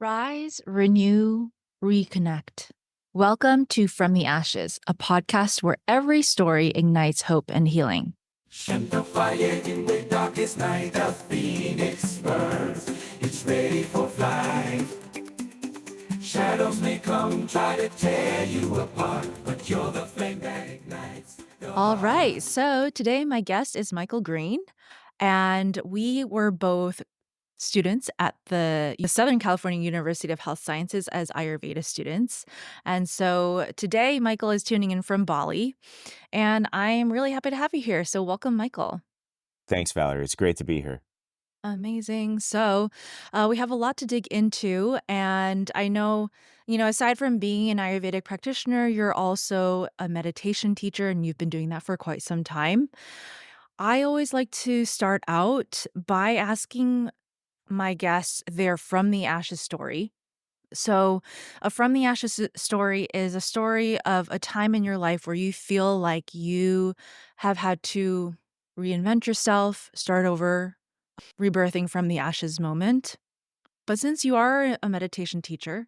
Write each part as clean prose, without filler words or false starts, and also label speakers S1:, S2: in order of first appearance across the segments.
S1: Rise, renew, reconnect. Welcome to From the Ashes, a podcast where every story ignites hope and healing.
S2: Send the fire in the darkest night, a phoenix burns. It's ready for flight. Shadows may come, try to tear you apart, but you're the flame that ignites.
S1: All right, so today my guest is Michael Green, and we were both students at the Southern California University of Health Sciences as Ayurveda students. And so today Michael is tuning in from Bali, and I am really happy to have you here. So welcome, Michael.
S3: Thanks, Valerie. It's great to be here.
S1: Amazing. So, we have a lot to dig into, and I know, aside from being an Ayurvedic practitioner, you're also a meditation teacher, and you've been doing that for quite some time. I always like to start out by asking my guests their From the Ashes story. So, a From the Ashes story is a story of a time in your life where you feel like you have had to reinvent yourself, start over, rebirthing from the ashes moment. But since you are a meditation teacher,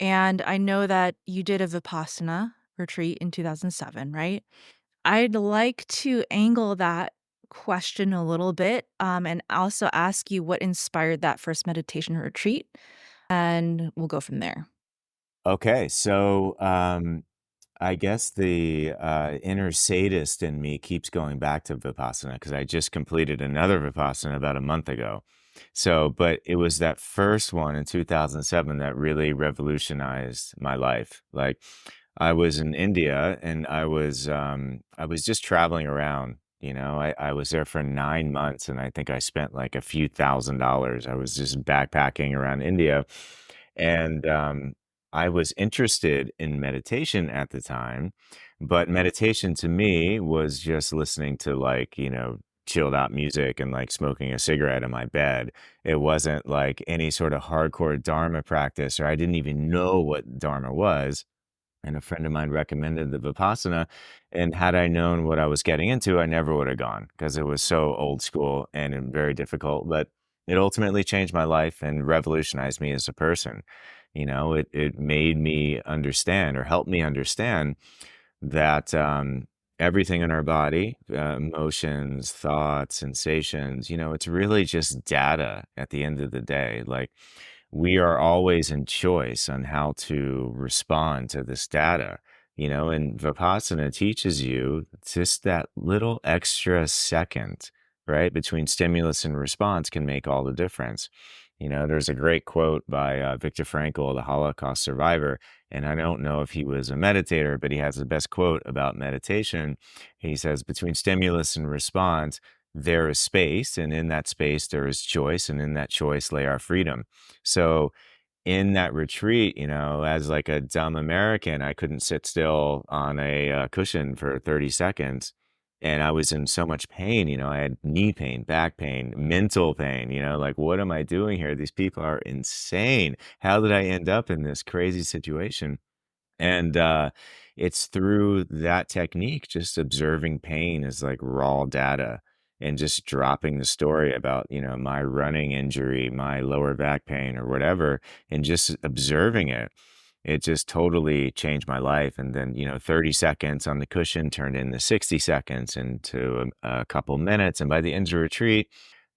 S1: and I know that you did a Vipassana retreat in 2007, right? I'd like to angle that question a little bit, and also ask you what inspired that first meditation retreat, and we'll go from there.
S3: Okay, so I guess the inner sadist in me keeps going back to Vipassana because I just completed another Vipassana about a month ago. So, but it was that first one in 2007 that really revolutionized my life. Like, I was in India and I was just traveling around. I was there for 9 months and I think I spent like a few $1,000s. I was just backpacking around India. And I was interested in meditation at the time, but meditation to me was just listening to chilled out music and like smoking a cigarette in my bed. It wasn't like any sort of hardcore dharma practice, or I didn't even know what dharma was. And a friend of mine recommended the Vipassana. And had I known what I was getting into, I never would have gone because it was so old school and very difficult. But it ultimately changed my life and revolutionized me as a person. It made me understand or helped me understand that everything in our body, emotions, thoughts, sensations, it's really just data at the end of the day. Like, we are always in choice on how to respond to this data, and Vipassana teaches you just that little extra second, right, between stimulus and response can make all the difference. There's a great quote by Viktor Frankl, the Holocaust survivor, and I don't know if he was a meditator, but he has the best quote about meditation. He says, between stimulus and response, there is space, and in that space, there is choice, and in that choice lay our freedom. So in that retreat, as like a dumb American, I couldn't sit still on a cushion for 30 seconds. And I was in so much pain. I had knee pain, back pain, mental pain, like, what am I doing here? These people are insane. How did I end up in this crazy situation? And it's through that technique, just observing pain as like raw data and just dropping the story about, my running injury, my lower back pain or whatever, and just observing it. It just totally changed my life. And then, 30 seconds on the cushion turned into 60 seconds into a couple minutes. And by the end of the retreat,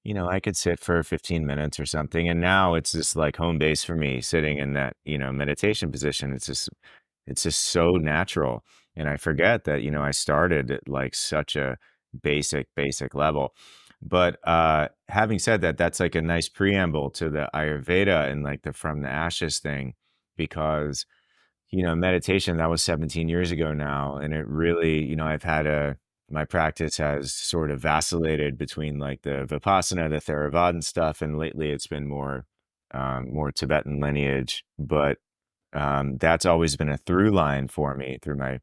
S3: I could sit for 15 minutes or something. And now it's just like home base for me, sitting in that, meditation position. It's just so natural. And I forget that, I started at like such a basic level. But having said that, that's like a nice preamble to the Ayurveda and like the From the Ashes thing, because, meditation, that was 17 years ago now. And it really, my practice has sort of vacillated between like the Vipassana, the Theravada stuff. And lately it's been more Tibetan lineage. But that's always been a through line for me through my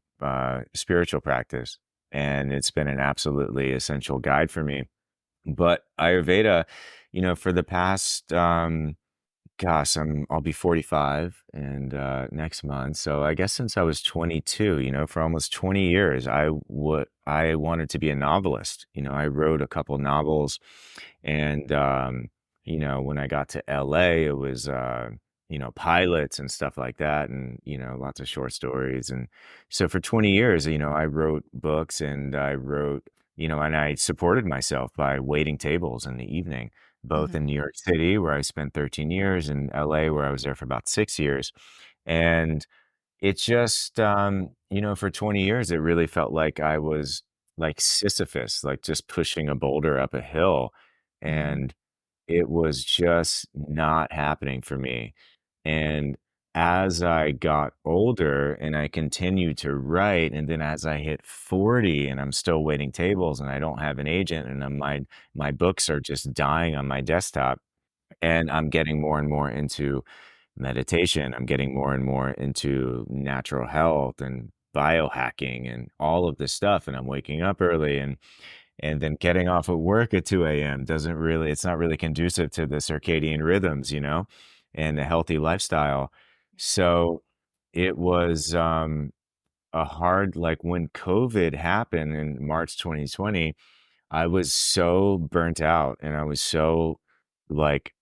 S3: spiritual practice. And it's been an absolutely essential guide for me. But Ayurveda, for the past, I'll be 45 and next month. So I guess since I was 22, for almost 20 years, I wanted to be a novelist. I wrote a couple novels, and when I got to LA, it was pilots and stuff like that, and lots of short stories. And so for 20 years, I wrote books, and I supported myself by waiting tables in the evening, both in
S1: Mhm.
S3: New York City, where I spent 13 years, and LA, where I was there for about 6 years. And it just, for 20 years, it really felt like I was like Sisyphus, like just pushing a boulder up a hill.
S1: Mhm.
S3: And it was just not happening for me. And as I got older and I continued to write, and then as I hit 40 and I'm still waiting tables and I don't have an agent, and my books are just dying on my desktop, and I'm getting more and more into meditation. I'm getting more and more into natural health and biohacking and all of this stuff. And I'm waking up early, and then getting off of work at 2 a.m. doesn't really, it's not really conducive to the circadian rhythms, and a healthy lifestyle. So it was a hard, like when COVID happened in March 2020, I was so burnt out, and I was so like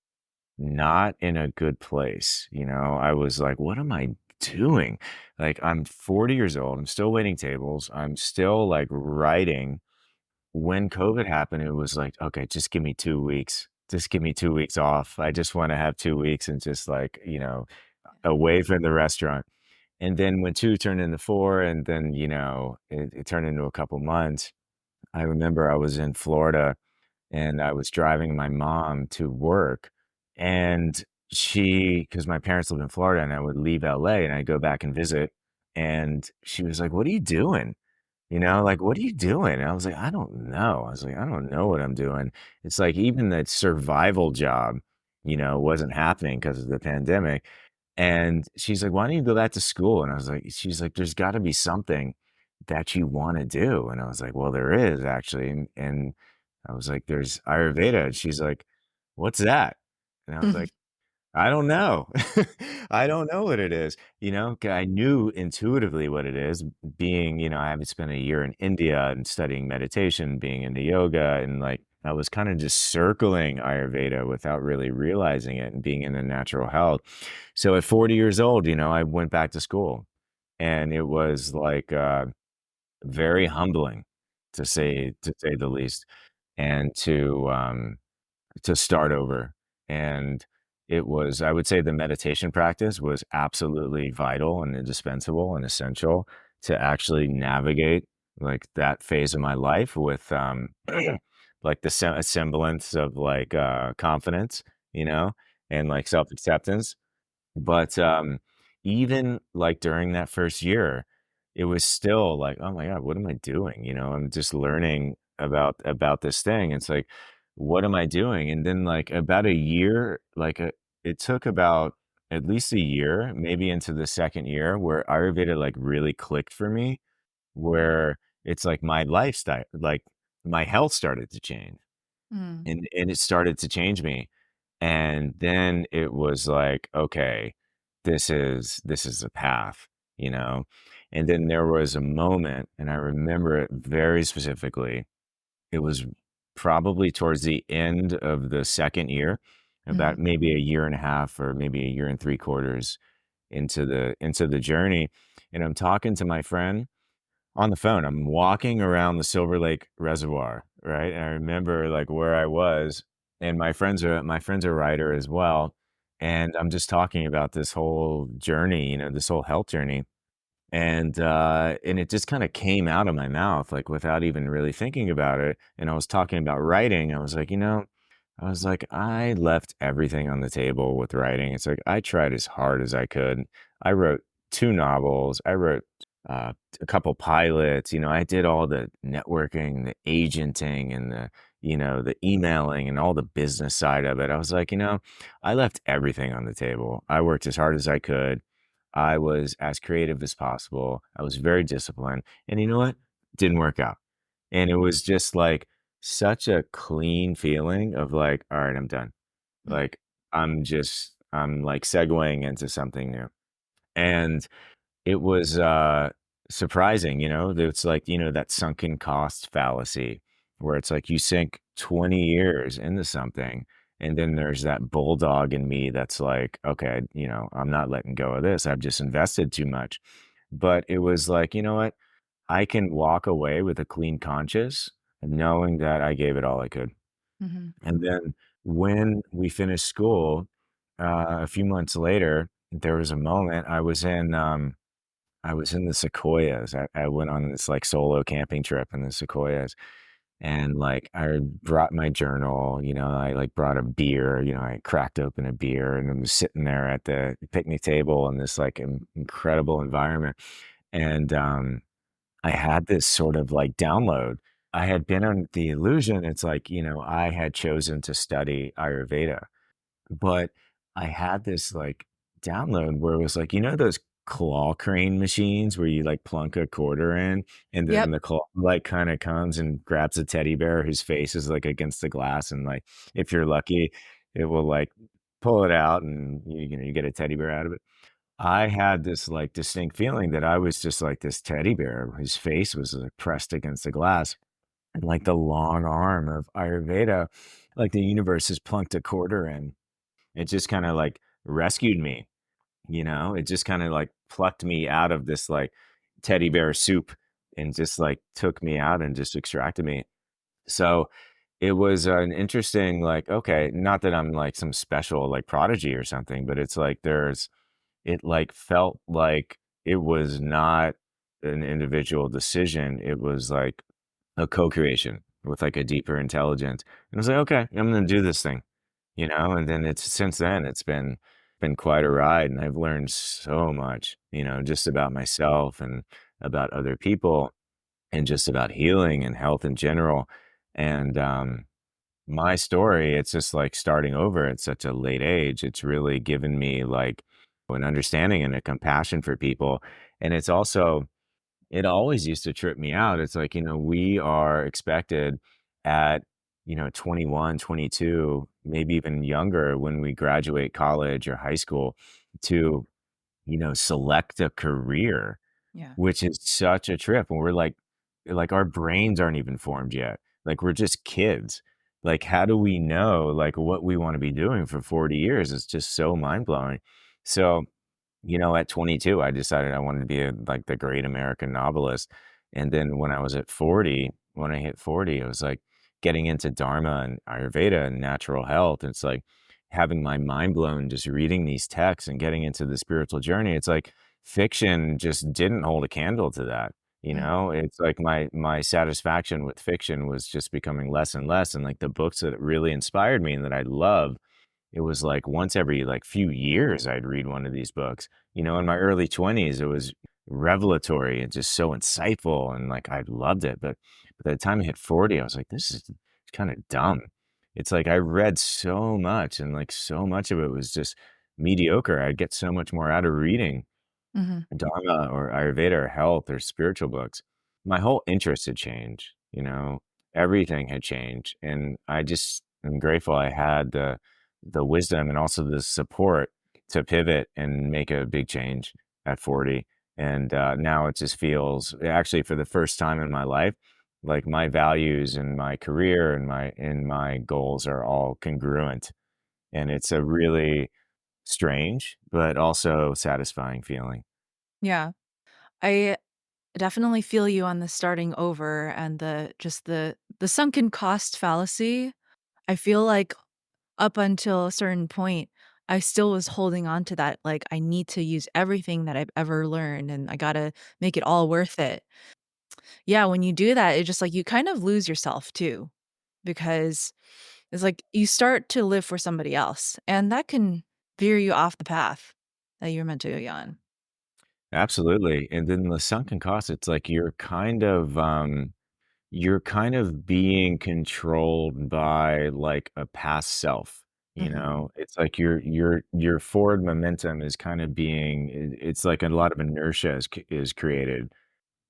S3: not in a good place. I was like, what am I doing? Like, I'm 40 years old. I'm still waiting tables. I'm still like writing. When COVID happened, it was like, okay, just give me 2 weeks. Just give me 2 weeks off. I just want to have 2 weeks and just like, away from the restaurant. And then when two turned into four, and then, it turned into a couple months. I remember I was in Florida, and I was driving my mom to work, and because my parents live in Florida, and I would leave LA and I'd go back and visit. And she was like, "What are you doing?" Like, "What are you doing?" And I was like, "I don't know." I was like, "I don't know what I'm doing." It's like even that survival job, wasn't happening because of the pandemic. And she's like, "Why don't you go back to school?" And she's like, "There's got to be something that you want to do." And I was like, "Well, there is actually." And I was like, "There's Ayurveda." And she's like, "What's that?" And I was like, I don't know. I don't know what it is, 'Cause I knew intuitively what it is, being, I haven't spent a year in India and studying meditation, being into yoga, and like I was kind of just circling Ayurveda without really realizing it, and being in the natural health. So at 40 years old, I went back to school, and it was like very humbling, to say the least, and to start over. And I would say the meditation practice was absolutely vital and indispensable and essential to actually navigate like that phase of my life with like a semblance of like confidence, and like self-acceptance. But, even, like, during that first year, it was still like, "Oh my god, what am I doing?" I'm just learning about this thing. It's like, "What am I doing?" And then, like, about a year, it took about at least a year, maybe into the 2nd year, where Ayurveda, like, really clicked for me, where it's like my lifestyle, like, my health started to change,
S1: Mm.
S3: and it started to change me. And then it was like, okay, this is the path, you know? And then there was a moment, and I remember it very specifically. It was probably towards the end of the 2nd year, about
S1: Mhm.
S3: maybe a year and a half or maybe a year and 3/4 into the journey. And I'm talking to my friend on the phone. I'm walking around the Silver Lake Reservoir, right? And I remember like where I was, and my friend's a writer as well. And I'm just talking about this whole journey, this whole health journey. And it just kind of came out of my mouth, like without even really thinking about it. And I was talking about writing. I was like, I left everything on the table with writing. It's like I tried as hard as I could. I wrote two novels. I wrote uh, a couple pilots. I did all the networking, the agenting, and the emailing and all the business side of it. I was like, I left everything on the table. I worked as hard as I could. I was as creative as possible. I was very disciplined. And you know what? Didn't work out. And it was just like such a clean feeling of like, all right, I'm done.
S1: Mm.
S3: Like, I'm like segueing into something new. And it was surprising, it's like, that sunken cost fallacy, where it's like you sink 20 years into something, And then there's that bulldog in me that's like, okay, I'm not letting go of this. I've just invested too much. But it was like, you know what? I can walk away with a clean conscience, knowing that I gave it all I could.
S1: Mhm.
S3: And then when we finished school, a few months later, there was a moment I was in the Sequoias. I went on this like solo camping trip in the Sequoias, and like I brought my journal, I like brought a beer, I cracked open a beer and I'm sitting there at the picnic table in this like incredible environment. And I had this sort of like download. I had been on the illusion, it's like, I had chosen to study Ayurveda, but I had this like download where it was like, those claw crane machines where you like plunk a quarter in and then
S1: Yep.
S3: the claw like kind of comes and grabs a teddy bear whose face is like against the glass. And like, if you're lucky, it will like pull it out and you get a teddy bear out of it. I had this like distinct feeling that I was just like this teddy bear whose face was like pressed against the glass. And like the long arm of Ayurveda, like the universe has plunked a quarter in. It just kinda, like, rescued me, It just kinda, like, plucked me out of this, like, teddy bear soup and just, like, took me out and just extracted me. So, it was an interesting, like, okay, not that I'm, like, some special, like, prodigy or something, but it's like it, like, felt like it was not an individual decision. It was, like, a co-creation with, like, a deeper intelligence. And I was like, "Okay, I'm gonna do this thing." And then it's since then it's been quite a ride, and I've learned so much, just about myself and about other people and just about healing and health in general. And my story, it's just like starting over at such a late age. It's really given me like an understanding and a compassion for people. And it's also it always used to trip me out. It's like, we are expected at, 21, 22, maybe even younger when we graduate college or high school to, select a career,
S1: Yeah.
S3: which is such a trip. And we're like our brains aren't even formed yet. Like we're just kids. Like, how do we know like what we want to be doing for 40 years? It's just so mind blowing. So at 22, I decided I wanted to be like the great American novelist. And then when I was at 40, when I hit 40, I was like getting into dharma and Ayurveda and natural health. It's like having my mind blown just reading these texts and getting into the spiritual journey. It's like fiction just didn't hold a candle to that.
S1: Mhm.
S3: It's like my satisfaction with fiction was just becoming less and less. And like the books that really inspired me and that I love, it was like once every like few years I'd read one of these books. In my early 20s, it was revelatory and just so insightful and like I loved it. But by the time I hit 40, I was like, this is kind of dumb. It's like I read so much and like so much of it was just mediocre. I'd get so much more out of reading
S1: Mhm.
S3: dharma or Ayurveda or health or spiritual books. My whole interest had changed. Everything had changed. And I just am grateful I had the wisdom and also the support to pivot and make a big change at 40. And now it just feels actually for the first time in my life, like my values and my career and my goals are all congruent. And it's a really strange, but also satisfying feeling.
S1: Yeah. I definitely feel you on the starting over and the sunken cost fallacy. I feel like up until a certain point, I still was holding on to that, like, I need to use everything that I've ever learned, and I gotta make it all worth it. Yeah, when you do that, it just, like, you kind of lose yourself too, because it's like you start to live for somebody else, and that can veer you off the path that you're meant to be on.
S3: Absolutely, and then the sunken cost, it's like you're kind of being controlled by, like, a past self.
S1: Mhm.
S3: It's like your forward momentum is kind of being it's like a lot of inertia is created.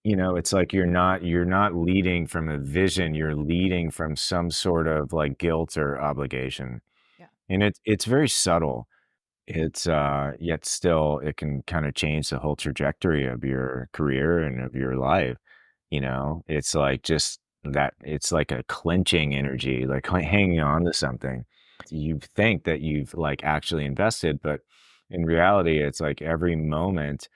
S3: It's like you're not leading from a vision, you're leading from some sort of, like, guilt or obligation,
S1: Yeah.
S3: and it's very subtle. It's, yet still, it can kinda change the whole trajectory of your career and of your life. It's like just that it's like a clenching energy, like hanging on to something. you think that you've like actually invested, but in reality, it's like every moment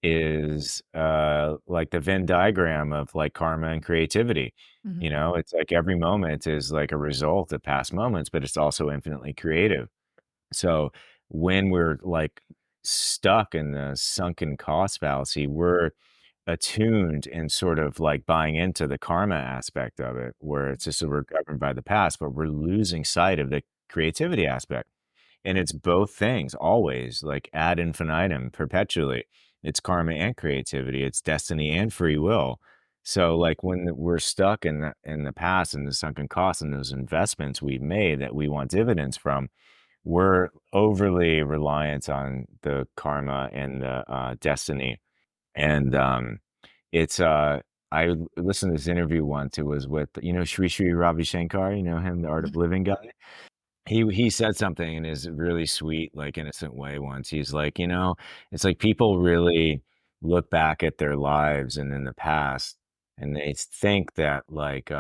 S3: is like the Venn diagram of like karma and creativity. You
S1: Mhm,
S3: know, it's like every moment is like a result of past moments, but it's also infinitely creative. So when we're like stuck in the sunken cost fallacy, we're attuned and sort of like buying into the karma aspect of it, where it's just that we're governed by the past, but we're losing sight of the creativity aspect. And it's both things always, like ad infinitum, perpetually. It's karma and creativity. It's destiny and free will. So, like when we're stuck in the past and the sunken costs and those investments we've made that we want dividends from, we're overly reliant on the karma and the destiny. And it's I listened to this interview once. It was with Sri Sri Ravi Shankar. You know him, the Art
S1: mhm,
S3: of Living guy. He said something in his really sweet, like, innocent way once. He's like, it's like people really look back at their lives and in the past, and they think that, like,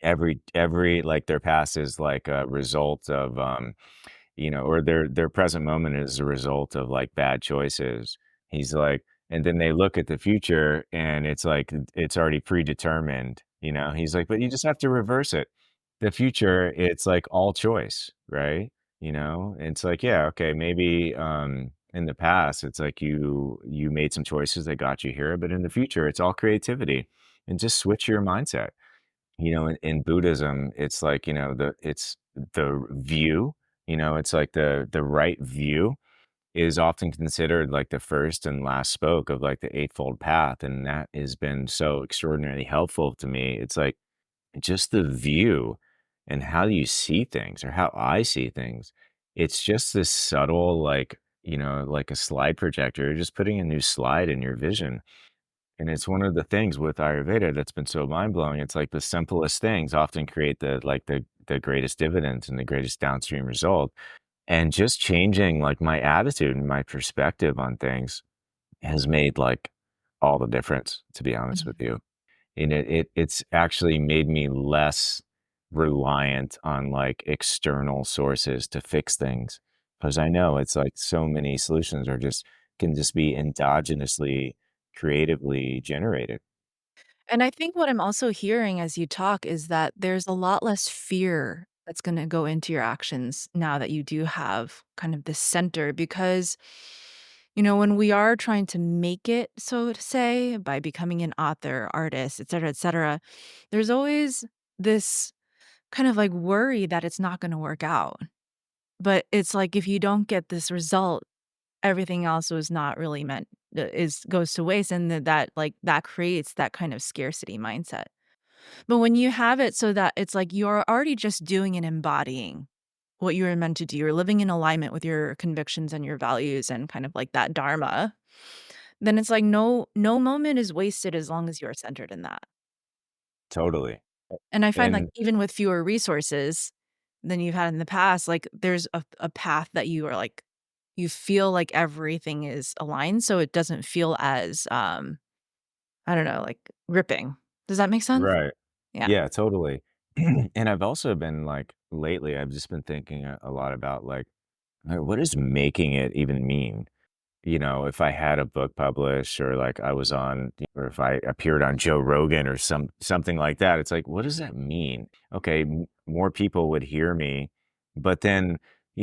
S3: every like, their past is, like, a result of, or their present moment is a result of, like, bad choices. He's like and then they look at the future, and it's like it's already predetermined, you know? He's like, "But you just have to reverse it." The future, it's like all choice, right? You know? It's like, yeah, okay, maybe, in the past, it's like you made some choices that got you here, but in the future, it's all creativity, and just switch your mindset. In Buddhism, it's like, it's the view, it's like the right view is often considered like the first and last spoke of like the Eightfold Path. And that has been so extraordinarily helpful to me. It's like just the view and how you see things or how I see things. It's just this subtle, like, like a slide projector, you're just putting a new slide in your vision. And it's one of the things with Ayurveda that's been so mind-blowing. It's like the simplest things often create the greatest dividends and the greatest downstream result. And just changing like my attitude and my perspective on things has made like all the difference, to be honest
S1: mhm,
S3: with you. And it's actually made me less reliant on like external sources to fix things. Because I know it's like so many solutions are just can just be endogenously creatively generated.
S1: and I think what I'm also hearing as you talk is that there's a lot less fear that's gonna go into your actions now that you do have kind of this center because, when we are trying to make it, so to say, by becoming an author, artist, et cetera, there's always this kind of, like, worry that it's not gonna work out. But it's like if you don't get this result, everything else was not really meant is goes to waste, and that creates that kind of scarcity mindset. But when you have it so that it's like you're already just doing and embodying what you were meant to do, you're living in alignment with your convictions and your values and kind of like that dharma, then it's like no moment is wasted as long as you're centered in that.
S3: Totally.
S1: And I find, like,
S3: And
S1: even with fewer resources than you've had in the past, like, there's a path that you are, like you feel like everything is aligned, so it doesn't feel as, I don't know, like, gripping. Does that make sense?
S3: right.
S1: Yeah.
S3: Yeah, totally. And I've also been like lately, I've just been thinking a lot about like, what does making it even mean? If I had a book published or like I was on or if I appeared on Joe Rogan or something like that, it's like, what does that mean? Okay, more people would hear me, but then,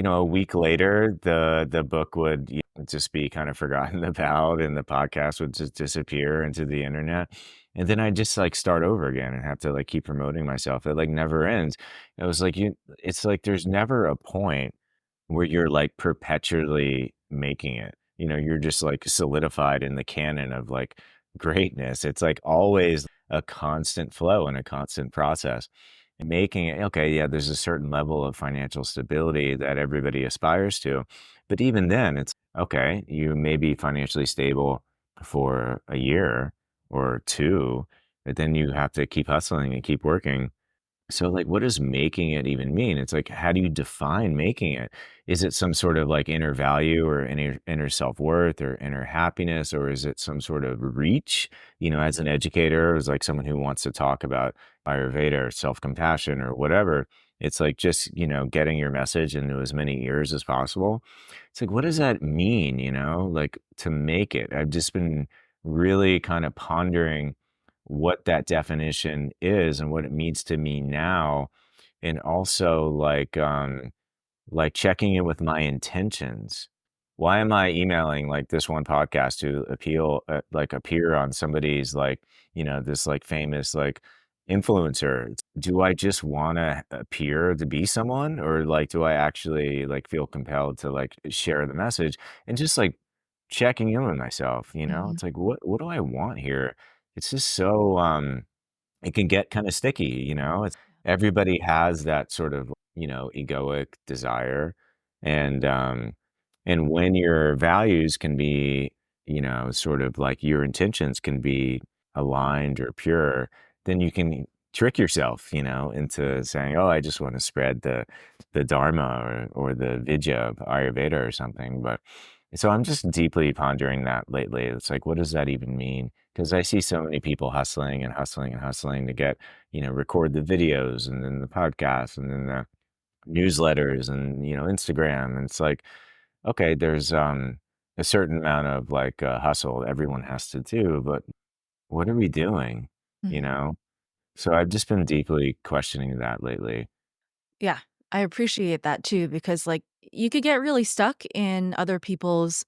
S3: a week later, the book would just be kind of forgotten about and the podcast would just disappear into the internet. And then I just like start over again and have to like keep promoting myself. It like never ends. It was like it's like there's never a point where you're, like, perpetually making it. You're just, like, solidified in the canon of, like, greatness. It's, like, always a constant flow and a constant process. And making it okay, yeah, there's a certain level of financial stability that everybody aspires to, but even then, it's okay, you may be financially stable for a year or 2, but then you have to keep hustling and keep working. So, like, what does making it even mean? It's like, how do you define making it? Is it some sort of like inner value or inner self-worth or inner happiness, or is it some sort of reach? As an educator, as like someone who wants to talk about Ayurveda or self-compassion or whatever, It's like just, getting your message into as many ears as possible. It's like, what does that mean, like to make it? I've just been really kind of pondering what that definition is and what it means to me now. And also like checking in with my intentions. Why am I emailing like this one podcast to appear on somebody's like, this like famous like influencer? Do I just want to appear to be someone, or like do I actually like feel compelled to like share the message and just like checking in with myself,
S1: Mhm.
S3: It's like what do I want here? It's just so it can get kind of sticky, It's everybody has that sort of, egoic desire. And when your values can be, sort of like your intentions can be aligned or pure, then you can trick yourself, into saying, "Oh, I just want to spread the dharma or the vidya of Ayurveda or something." But so I'm just deeply pondering that lately. It's like, what does that even mean? Because I see so many people hustling and hustling and hustling to get, record the videos and then the podcasts and then the newsletters and, Instagram. And it's like, okay, there's a certain amount of like hustle everyone has to do, but what are we doing? You
S1: Mhm.
S3: know? So I've just been deeply questioning that lately.
S1: Yeah, I appreciate that too because, like, you could get really stuck in other people's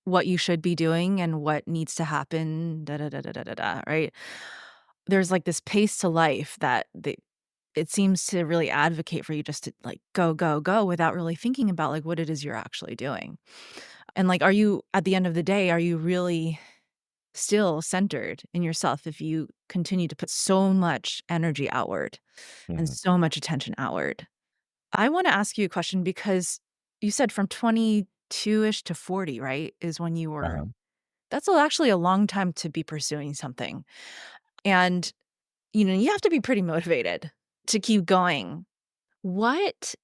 S1: what you should be doing and what needs to happen, da da da da da da da, right? There's, like, this pace to life that it seems to really advocate for you just to, like, go, go, go without really thinking about, like, what it is you're actually doing. And, like, are you at the end of the day, are you really still centered in yourself if you continue to put so much energy outward and
S3: Mhm.
S1: so much attention outward? I wanna ask you a question because you said from 22-ish to 40, right, is when you were
S3: Uh-huh.
S1: that's actually a long time to be pursuing something, and, you have to be pretty motivated to keep going. What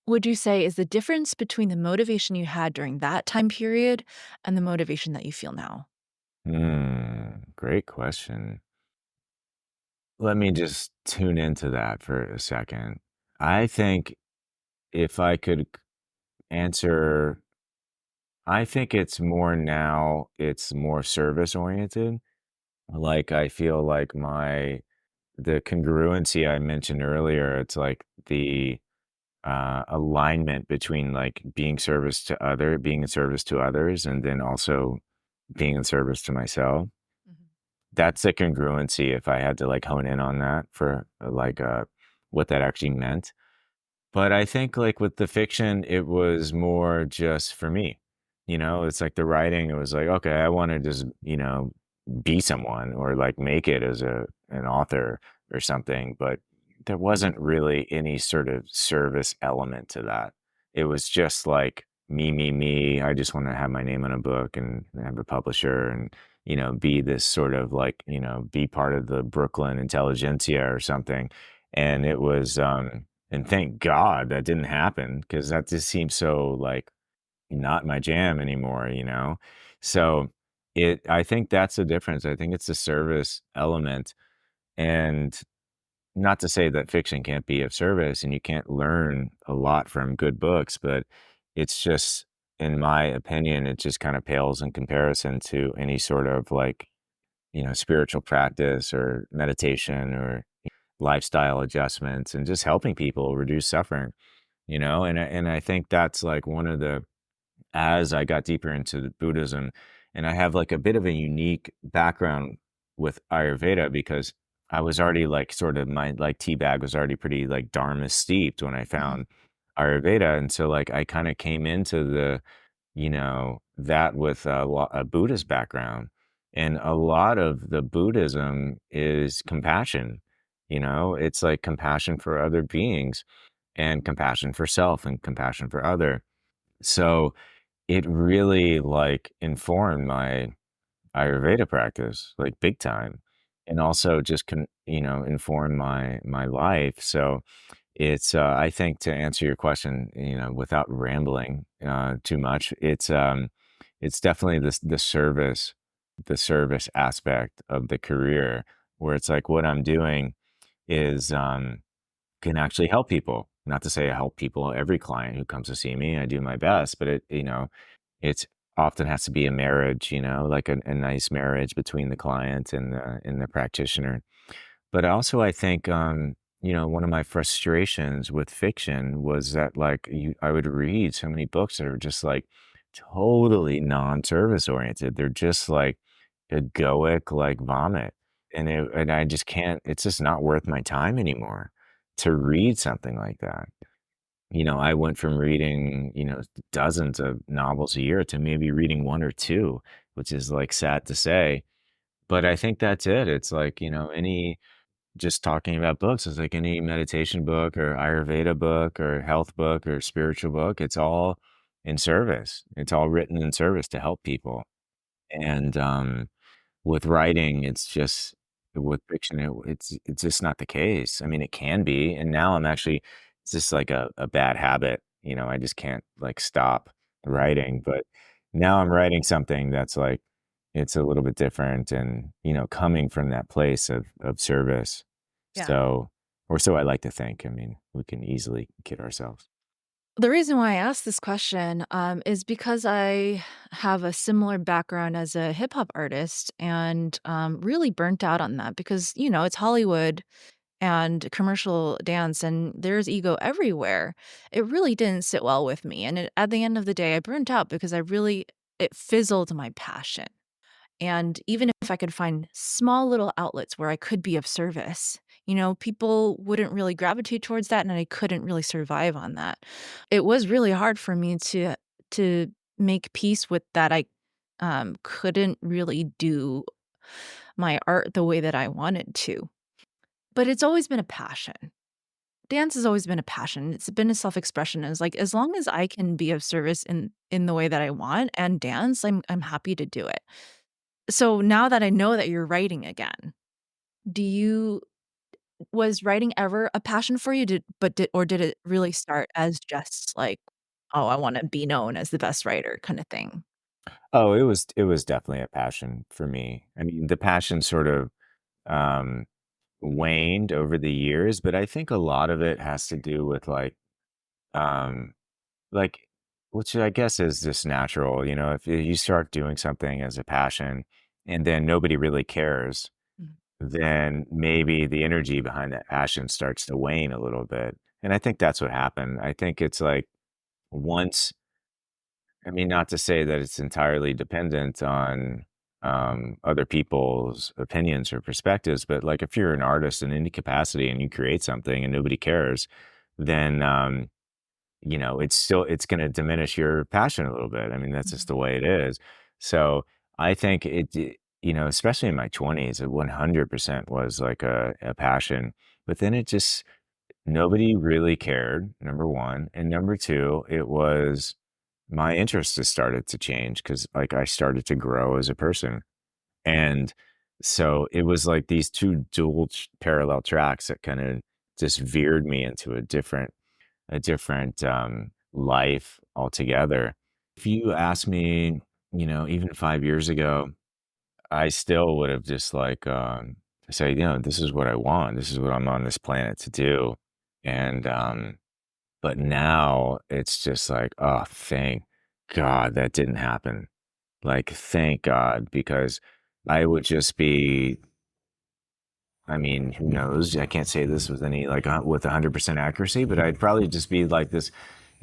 S1: would you say is the difference between the motivation you had during that time period and the motivation that you feel now?
S3: Great question. Let me just tune into that for a second. I think if I could answer, I think it's more now, it's more service oriented. Like I feel like the congruency I mentioned earlier, it's like the alignment between like being in service to others, and then also being in service to myself.
S1: Mhm.
S3: That's a congruency if I had to like hone in on that for what that actually meant. But I think, like, with the fiction, it was more just for me, It's like the writing, it was like, "Okay, I wanna just, be someone or, like, make it as an author or something," but there wasn't really any sort of service element to that. It was just like, me, me, me, I just wanna have my name on a book and have a publisher and, be this sort of, like, be part of the Brooklyn intelligentsia or something, and it was, and thank God that didn't happen because that just seems so, like, not my jam anymore, So, I think that's the difference. I think it's the service element, and not to say that fiction can't be of service and you can't learn a lot from good books, but it's just, in my opinion, it just kinda pales in comparison to any sort of, like, spiritual practice or meditation or lifestyle adjustments and just helping people reduce suffering. And I think that's like one of the as I got deeper into the Buddhism, and I have like a bit of a unique background with Ayurveda because I was already like sort of my like tea bag was already pretty like dharma steeped when I
S1: Mhm.
S3: found Ayurveda. And so like I kind of came into that with a Buddhist background. And a lot of the Buddhism is compassion. It's like compassion for other beings and compassion for self and compassion for other. So it really like informed my Ayurveda practice like big time, and also just informed my life. So I think to answer your question, without rambling too much, it's definitely the service aspect of the career where it's like what I'm doing is can actually help people. Not to say I help people, every client who comes to see me, I do my best, but it's often has to be a marriage, like a nice marriage between the client and the practitioner. But also I think, one of my frustrations with fiction was that like I would read so many books that are just like totally non-service oriented. They're just like egoic, like vomit. And I just can't, it's just not worth my time anymore to read something like that. I went from reading, dozens of novels a year to maybe reading one or two, which is like sad to say. But I think that's it. It's like, any just talking about books is like any meditation book or Ayurveda book or health book or spiritual book. It's all in service. It's all written in service to help people. And with writing, it's just with fiction, it's just not the case. I mean, it can be, and now I'm actually it's just like a bad habit. I just can't like stop writing. But now I'm writing something that's like it's a little bit different, and coming from that place of service.
S1: Yeah.
S3: So, or so I like to think. I mean, we can easily kid ourselves.
S1: The reason why I asked this question, is because I have a similar background as a hip hop artist and really burnt out on that because, it's Hollywood and commercial dance and there's ego everywhere. It really didn't sit well with me. And at the end of the day, I burnt out because it fizzled my passion. And even if I could find small little outlets where I could be of service, people wouldn't really gravitate towards that and I couldn't really survive on that. It was really hard for me to make peace with that I couldn't really do my art the way that I wanted to. But it's always been a passion. Dance has always been a passion. It's been a self-expression. It's like as long as I can be of service in the way that I want and dance, I'm happy to do it. So now that I know that you're writing again, do you was writing ever a passion for you? Did it really start as just like, "Oh, I wanna be known as the best writer," kinda thing?
S3: Oh, it was definitely a passion for me. I mean, the passion sort of um, waned over the years, but I think a lot of it has to do with um, like, which I guess is just natural. If you start doing something as a passion and then nobody really cares,
S1: Mhm,
S3: then maybe the energy behind that passion starts to wane a little bit. And I think that's what happened. I think it's like once I mean, not to say that it's entirely dependent on other people's opinions or perspectives, but like if you're an artist in any capacity and you create something and nobody cares, then it's going to diminish your passion a little bit. I mean, that's just
S1: mhm,
S3: the way it is. So I think especially in my 20s, it 100% was like a passion. But then it just nobody really cared, number one, and number two, it was my interests just started to change because like I started to grow as a person. And so it was like these two parallel tracks that kind of just veered me into a different life altogether. If you asked me, even 5 years ago, I still would have just like say, this is what I want. This is what I'm on this planet to do. And but now it's just like, oh, thank God that didn't happen. Like, thank God, because I would just be, I mean, who knows? I can't say this with any, like, with 100% accuracy, but I'd probably just be like this.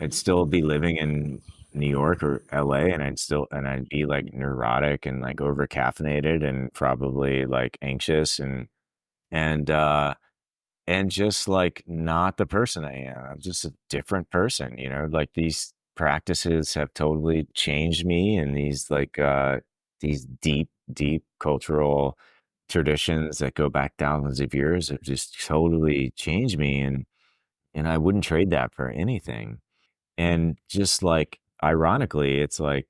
S3: I'd still be living in New York or LA, and I'd be like neurotic and like over caffeinated and probably like anxious and, uh, and just, like, not the person I am. I'm just a different person, like, these practices have totally changed me and these deep, deep cultural traditions that go back thousands of years have just totally changed me, and I wouldn't trade that for anything. And just, like, ironically, it's like,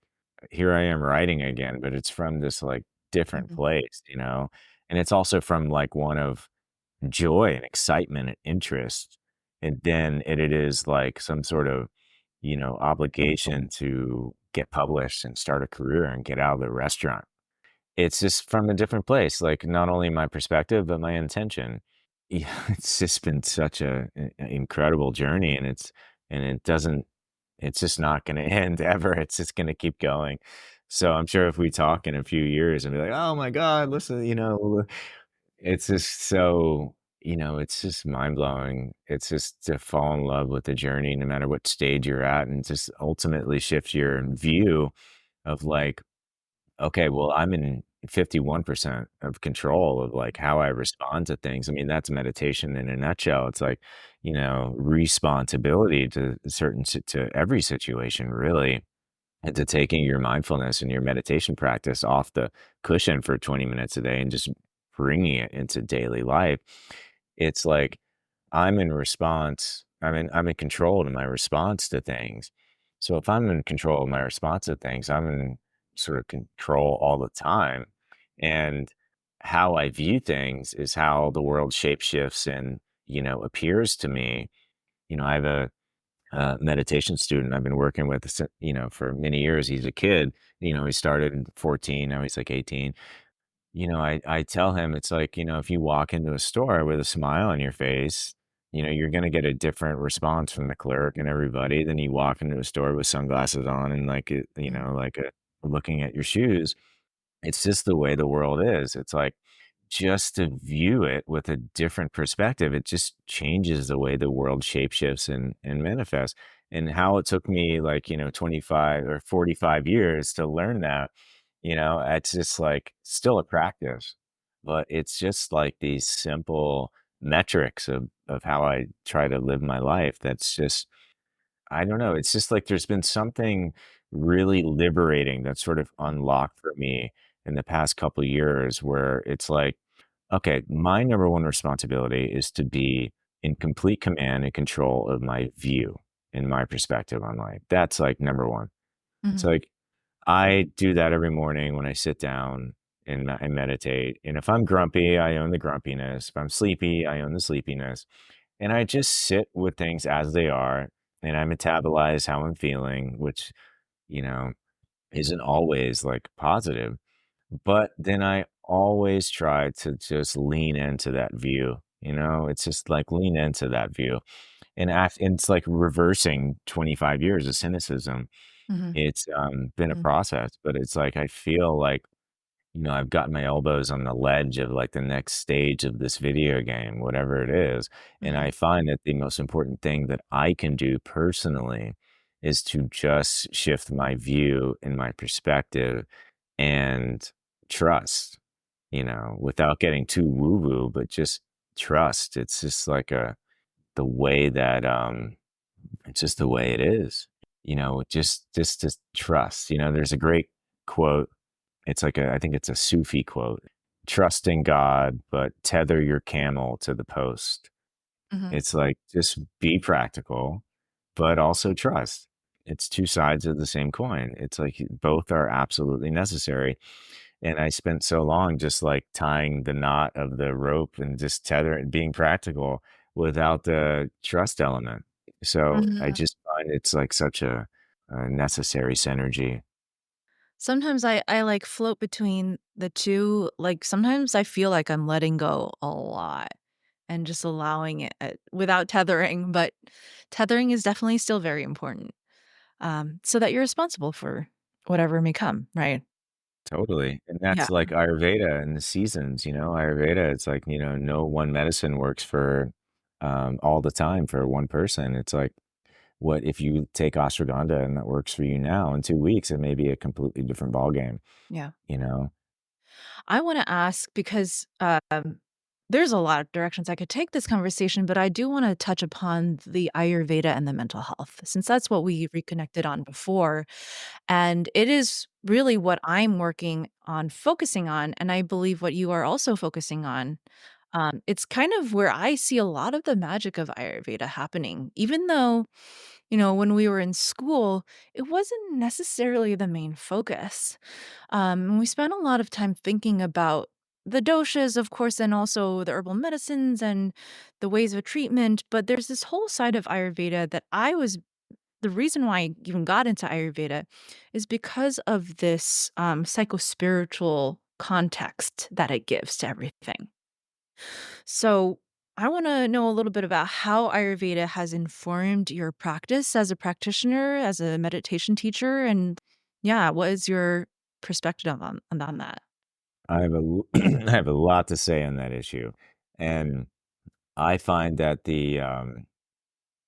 S3: here I am writing again, but it's from this, like, different
S1: mhm,
S3: place, and it's also from, like, one of joy and excitement and interest, and then it is like some sort of, obligation to get published and start a career and get out of the restaurant. It's just from a different place, like, not only my perspective, but my intention. Yeah, it's just been such a incredible journey, and it doesn't it's just not gonna end ever, it's just gonna keep going. So, I'm sure if we talk in a few years and be like, "Oh my god, listen," it's just so it's just mind-blowing. It's just to fall in love with the journey no matter what stage you're at, and just ultimately shift your view of, like, okay, well, I'm in 51% of control of, like, how I respond to things. I mean, that's meditation in a nutshell. It's like, responsibility to to every situation, really, and to taking your mindfulness and your meditation practice off the cushion for 20 minutes a day and just bringing it into daily life. It's like I'm in control of my response to things. So if I'm in control of my response to things, I'm in sort of control all the time. And how I view things is how the world shapeshifts and, appears to me. I have a meditation student I've been working with, for many years. He's a kid, he started in 14, now he's like 18. I tell him it's like, if you walk into a store with a smile on your face, you're gonna get a different response from the clerk and everybody than you walk into a store with sunglasses on and like
S1: Mhm,
S3: looking at your shoes. It's just the way the world is. It's like just to view it with a different perspective, it just changes the way the world shapeshifts and manifests. And how it took me like, 25 or 45 years to learn that, it's just like still a practice, but it's just like these simple metrics of how I try to live my life. That's just I don't know, it's just like there's been something really liberating that sort of unlocked for me in the past couple years where it's like, okay, my number one responsibility is to be in complete command and control of my view and my perspective on life. That's like number one. It's
S1: mhm,
S3: like I do that every morning when I sit down and meditate. And if I'm grumpy, I own the grumpiness. If I'm sleepy, I own the sleepiness. And I just sit with things as they are, and I metabolize how I'm feeling, which, you know, isn't always, like, positive, but then I always try to just lean into that view, It's just, like, lean into that view, and it's like reversing 25 years of cynicism.
S1: mhm,
S3: It's, been a
S1: mhm,
S3: process, but it's like I feel like I've got my elbows on the ledge of like the next stage of this video game, whatever it is. And
S1: mhm.
S3: I find that the most important thing that I can do personally is to just shift my view and my perspective and trust, without getting too woo woo, but just trust. It's just like the way that, it's just the way it is, just to trust. There's a great quote it's like I think it's a Sufi quote. "Trust in God, but tether your camel to the post."
S1: Mhm.
S3: It's like, just be practical, but also trust. It's 2 sides of the same coin. It's like both are absolutely necessary, and I spent so long just, like, tying the knot of the rope and just tether it being practical without the trust element. So, I
S1: Mhm.
S3: just find it's, like, such a necessary synergy.
S1: Sometimes I, like, float between the 2, like, sometimes I feel like I'm letting go a lot and just allowing it, without tethering, but tethering is definitely still very important, so that you're responsible for whatever may come, right?
S3: Totally, and
S1: Yeah,
S3: that's like Ayurveda and the seasons, Ayurveda, it's like, no one medicine works for, all the time for one person. It's like, what if you take ashwagandha and that works for you now, in 2 weeks, it may be a completely different ballgame,
S1: yeah.
S3: you know?
S1: I wanna ask because, there's a lot of directions I could take this conversation, but I do wanna touch upon the Ayurveda and the mental health, since that's what we reconnected on before, and it is really what I'm working on focusing on, and I believe what you are also focusing on. It's kind of where I see a lot of the magic of Ayurveda happening, even though, when we were in school, it wasn't necessarily the main focus. We spent a lot of time thinking about the doshas, of course, and also the herbal medicines and the ways of treatment. But there's this whole side of Ayurveda that the reason why I even got into Ayurveda is because of this psycho-spiritual context that it gives to everything. So I want to know a little bit about how Ayurveda has informed your practice as a practitioner, as a meditation teacher, and yeah, what is your perspective on that?
S3: I have I have a lot to say on that issue, and I find that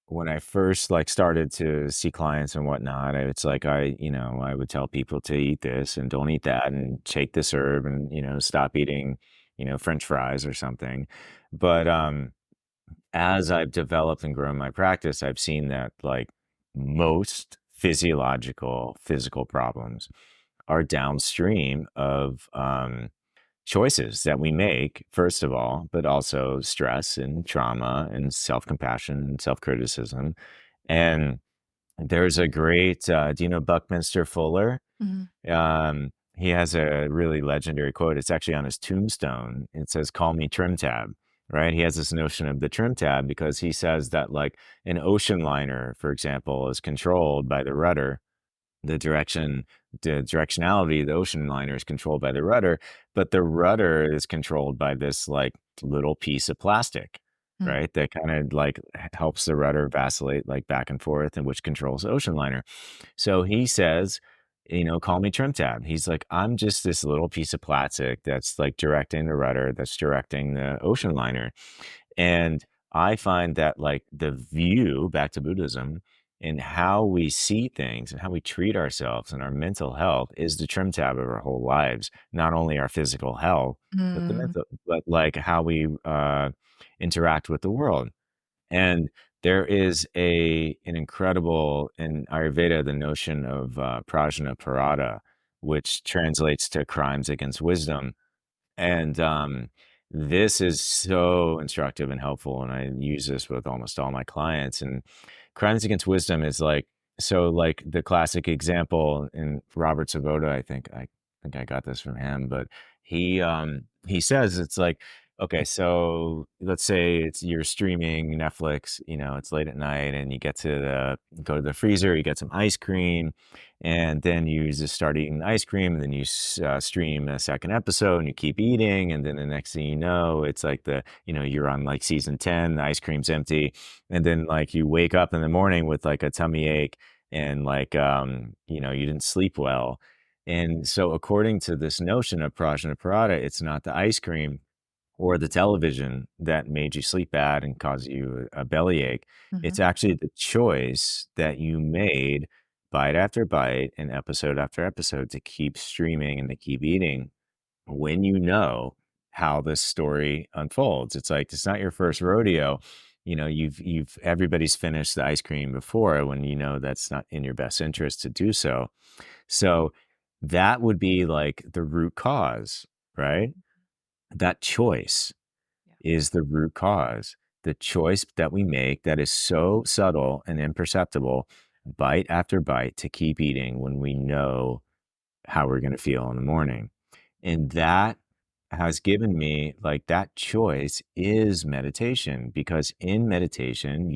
S3: when I first, like, started to see clients and whatnot, it's like I would tell people to eat this and don't eat that and take this herb and, stop eating, French fries or something. But, as I've developed and grown my practice, I've seen that, like, most physical problems are downstream of, choices that we make, first of all, but also stress and trauma and self-compassion and self-criticism. And there's a great, do you know Buckminster Fuller?
S1: Mhm.
S3: He has a really legendary quote. It's actually on his tombstone. It says, "Call me trim tab." Right? He has this notion of the trim tab because he says that, like, an ocean liner, for example, is controlled by the rudder. The directionality of the ocean liner is controlled by the rudder, but the rudder is controlled by this, like, little piece of plastic,
S1: Mm.
S3: right? That kinda, like, helps the rudder vacillate, like, back and forth, and which controls the ocean liner. So he says, "Call me trim tab." He's like, "I'm just this little piece of plastic that's, like, directing the rudder, that's directing the ocean liner." And I find that, like, the view, back to Buddhism, and how we see things and how we treat ourselves and our mental health is the trim tab of our whole lives. Not only our physical health, but
S1: Mm.
S3: like, how we, interact with the world. And there is an incredible in Ayurveda, the notion of, prajna parada, which translates to crimes against wisdom. And, this is so instructive and helpful, and I use this with almost all my clients, and crimes against wisdom is like like, the classic example in Robert Svoboda, I think I got this from him, but he says it's like, okay, so let's say you're streaming Netflix, it's late at night, and you go to the freezer, you get some ice cream, and then you just start eating the ice cream, and then you stream a second episode, and you keep eating, and then the next thing you know, it's like you're on, like, season 10, the ice cream's empty, and then, like, you wake up in the morning with, like, a tummy ache and, like, you didn't sleep well. And so according to this notion of prajnaparada, it's not the ice cream or the television that made you sleep bad and caused you a bellyache. It's
S1: Mhm.
S3: actually the choice that you made bite after bite and episode after episode to keep streaming and to keep eating when you know how this story unfolds. It's like it's not your first rodeo. You've everybody's finished the ice cream before when you know that's not in your best interest to do so. So that would be like the root cause, right? That choice
S1: Yeah.
S3: is the root cause. The choice that we make that is so subtle and imperceptible, bite after bite, to keep eating when we know how we're going to feel in the morning. And that has given me, like, that choice is meditation, because in meditation,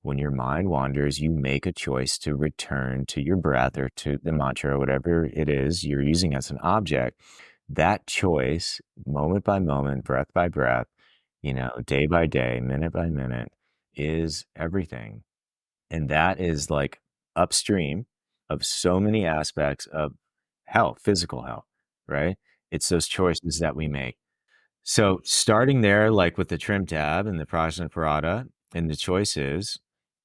S3: when your mind wanders, you make a choice to return to your breath or to the mantra or whatever it is you're using as an object. That choice, moment by moment, breath by breath, day by day, minute by minute, is everything. And that is, like, upstream of so many aspects of health, physical health, right? It's those choices that we make. So starting there, like with the trim tab and the Prajnaparada and the choices,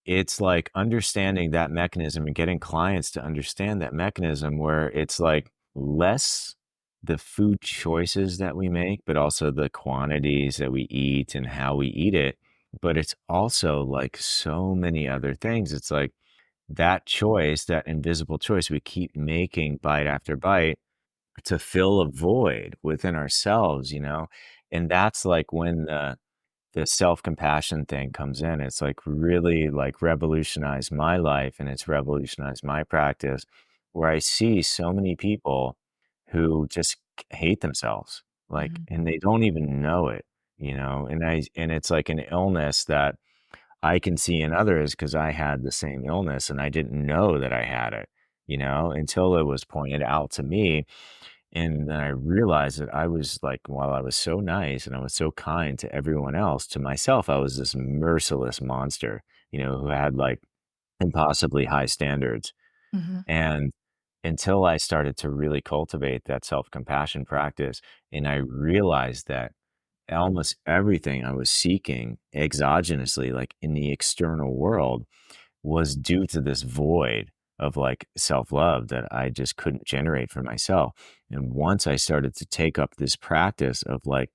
S3: it's like understanding that mechanism and getting clients to understand that mechanism where it's like less the food choices that we make, but also the quantities that we eat and how we eat it. But it's also like so many other things. It's like that choice, that invisible choice we keep making bite after bite to fill a void within ourselves, and that's like when the self-compassion thing comes in. It's like really, like, revolutionized my life, and it's revolutionized my practice, where I see so many people who just hate themselves, like,
S1: Mhm.
S3: and they don't even know it, and it's like an illness that I can see in others because I had the same illness and I didn't know that I had it, until it was pointed out to me. And then I realized that I was like, while I was so nice and I was so kind to everyone else, to myself, I was this merciless monster, who had like impossibly high standards.
S1: Mhm.
S3: And until I started to really cultivate that self-compassion practice, and I realized that almost everything I was seeking exogenously, like in the external world, was due to this void of like self-love that I just couldn't generate for myself. And once I started to take up this practice of like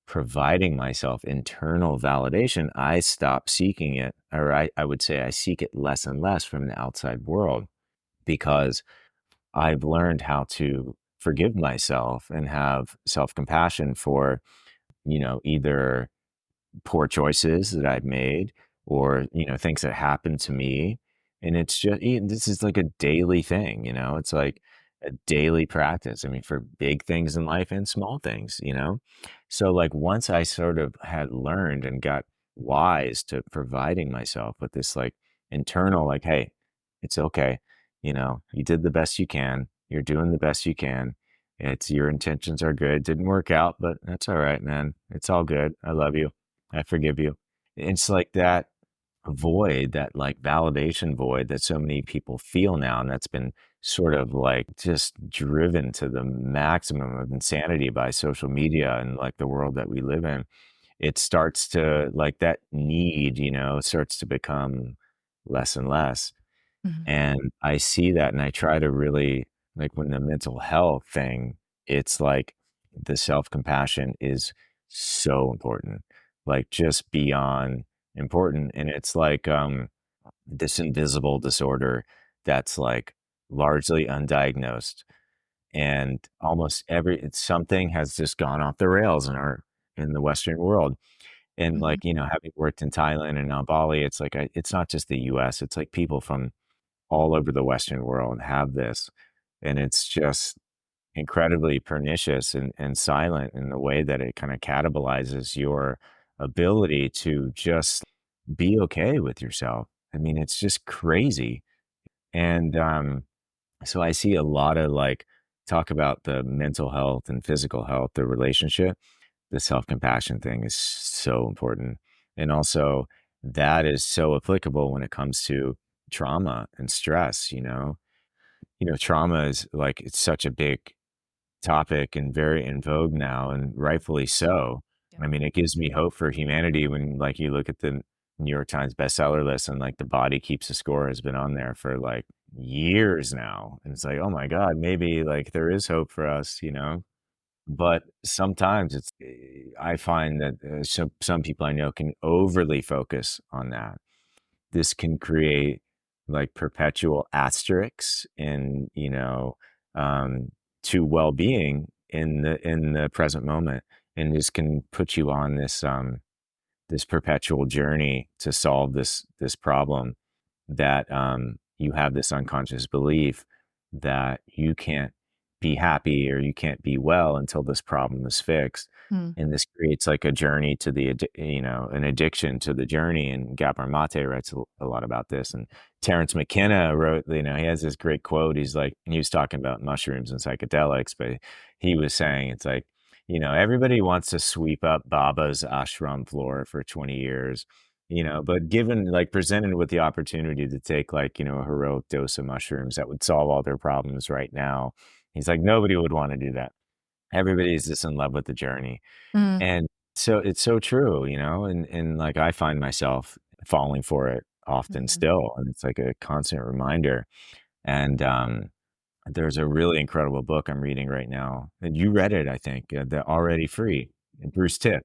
S3: providing myself internal validation, I stopped seeking it, or I would say I seek it less and less from the outside world because I've learned how to forgive myself and have self-compassion for, either poor choices that I've made or, things that happened to me. And it's just, this is like a daily thing, it's like a daily practice. I mean, for big things in life and small things. So, like, once I sort of had learned and got wise to providing myself with this, like, internal, like, hey, it's okay. You did the best you can. You're doing the best you can. It's your intentions are good. Didn't work out, but that's all right, man. It's all good. I love you. I forgive you. It's like that void, that like validation void that so many people feel now, and that's been sort of like just driven to the maximum of insanity by social media and like the world that we live in. It starts to like that need, starts to become less and less.
S1: Mhm.
S3: And I see that and I try to really like when the mental health thing, it's like the self-compassion is so important, like just beyond important. And it's like this invisible disorder that's like largely undiagnosed. And almost something has just gone off the rails in the Western world. And
S1: Mhm.
S3: like, having worked in Thailand and now Bali, it's like it's not just the US, it's like people from all over the Western world have this, and it's just incredibly pernicious and silent in the way that it kinda catabolizes your ability to just be okay with yourself. I mean, it's just crazy, and, so I see a lotta, like, talk about the mental health and physical health, the relationship. The self-compassion thing is so important, and also that is so applicable when it comes to trauma and stress. Trauma is like it's such a big topic and very in vogue now, and rightfully so.
S1: Yep.
S3: I mean, it gives me hope for humanity when, like, you look at the New York Times bestseller list and, like, The Body Keeps the Score has been on there for, like, years now, and it's like, "Oh my god, maybe, like, there is hope for us?" But sometimes I find that, some people I know can overly focus on that. This can create, like, perpetual asterisks in, to well-being in the present moment, and this can put you on this perpetual journey to solve this problem that, you have this unconscious belief that you can't be happy or you can't be well until this problem is fixed.
S1: Mm.
S3: And this creates like a journey to an addiction to the journey. And Gabor Mate writes a lot about this. And Terrence McKenna wrote, he has this great quote. He's like, he was talking about mushrooms and psychedelics, but he was saying, it's like, everybody wants to sweep up Baba's ashram floor for 20 years, but given like presented with the opportunity to take like, a heroic dose of mushrooms that would solve all their problems right now, he's like, nobody would want to do that. Everybody's just in love with the journey.
S1: Mm.
S3: And so it's so true, and like I find myself falling for it often
S1: Mhm.
S3: still. And it's like a constant reminder. And there's a really incredible book I'm reading right now. And you read it, I think, The Already Free, Bruce Tipp.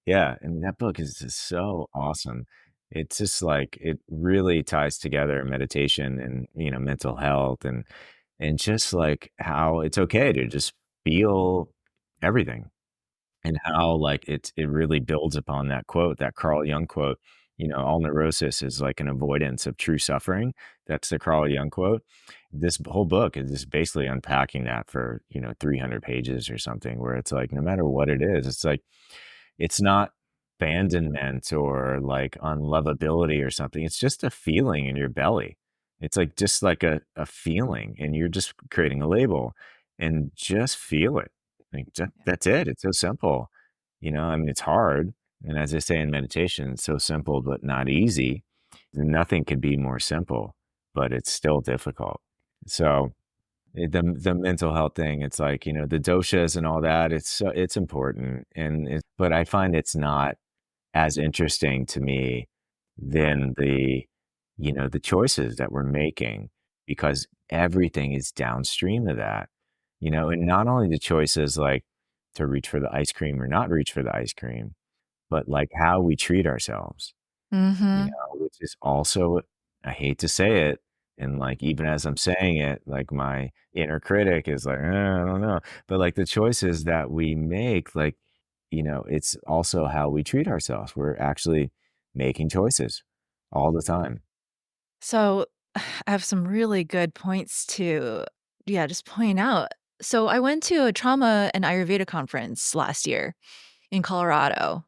S3: Yeah, and that book is just so awesome. It's just like it really ties together meditation and, mental health and just like how it's okay to just feel everything and how like it really builds upon that quote, that Carl Jung quote, all neurosis is like an avoidance of true suffering. That's the Carl Jung quote. This whole book is just basically unpacking that for, 300 pages or something where it's like no matter what it is, it's like it's not abandonment or like unlovability or something. It's just a feeling in your belly. It's like just like a feeling and you're just creating a label. and just feel it. Like,
S1: Yeah.
S3: that's it. It's so simple. I mean, it's hard. And as I say in meditation, it's so simple, but not easy. Nothing could be more simple, but it's still difficult. So the mental health thing, it's like, the doshas and all that, it's important. But I find it's not as interesting to me than the choices that we're making, because everything is downstream of that, and not only the choices like to reach for the ice cream or not reach for the ice cream, but like how we treat ourselves,
S1: Mhm.
S3: which is also, I hate to say it, and like even as I'm saying it, like my inner critic is like, I don't know. But like the choices that we make, like, it's also how we treat ourselves. We're actually making choices all the time.
S1: So, I have some really good points to, yeah, just point out. So, I went to a trauma and Ayurveda conference last year in Colorado,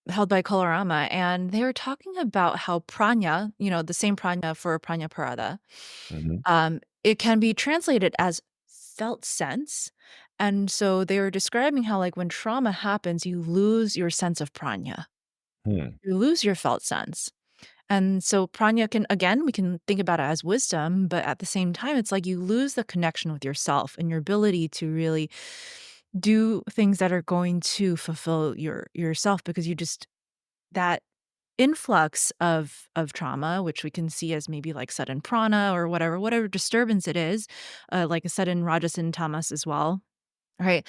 S1: held by Colorama, and they were talking about how prana, the same prana for prana parada,
S3: Mhm.
S1: it can be translated as felt sense. And so they were describing how, like, when trauma happens, you lose your sense of prana,
S3: Hmm.
S1: you lose your felt sense. And so prana can, again, we can think about it as wisdom, but at the same time, it's like you lose the connection with yourself and your ability to really do things that are going to fulfill yourself, because you just, that influx of trauma, which we can see as maybe like sudden prana or whatever disturbance it is, like a sudden rajas and tamas as well, right?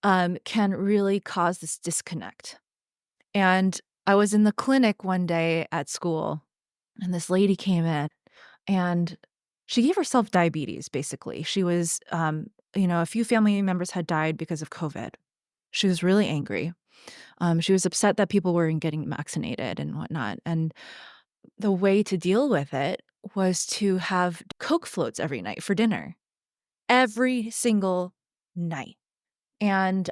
S1: Can really cause this disconnect. And I was in the clinic one day at school, and this lady came in, and she gave herself diabetes. Basically, she was, a few family members had died because of COVID. She was really angry. She was upset that people weren't getting vaccinated and whatnot. And the way to deal with it was to have Coke floats every night for dinner, every single night. And,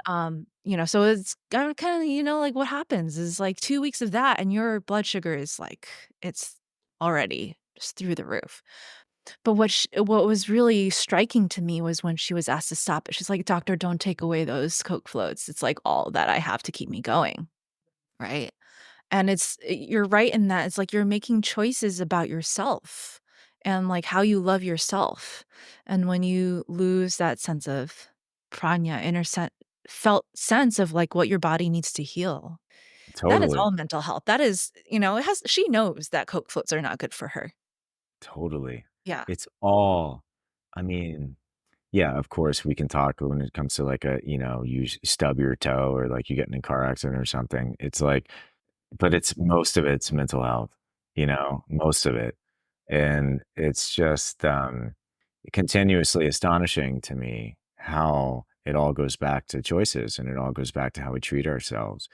S1: so it's kinda, like, what happens is, like, 2 weeks of that, and your blood sugar is, like, it's already just through the roof. But what was really striking to me was when she was asked to stop it. She's like, "Doctor, don't take away those Coke floats. It's, like, all that I have to keep me going." Right? And you're right in that it's like you're making choices about yourself and, like, how you love yourself. And when you lose that sense of prana, felt sense of, like, what your body needs to heal, that is
S3: Totally.
S1: all mental health. That is, it has, she knows that Coke floats are not good for her.
S3: Totally.
S1: Yeah.
S3: It's all, I mean, yeah, of course, we can talk when it comes to like you stub your toe or like you get in a car accident or something. It's like, but it's most of it's mental health, most of it. And it's just continuously astonishing to me how it all goes back to choices and it all goes back to how we treat ourselves.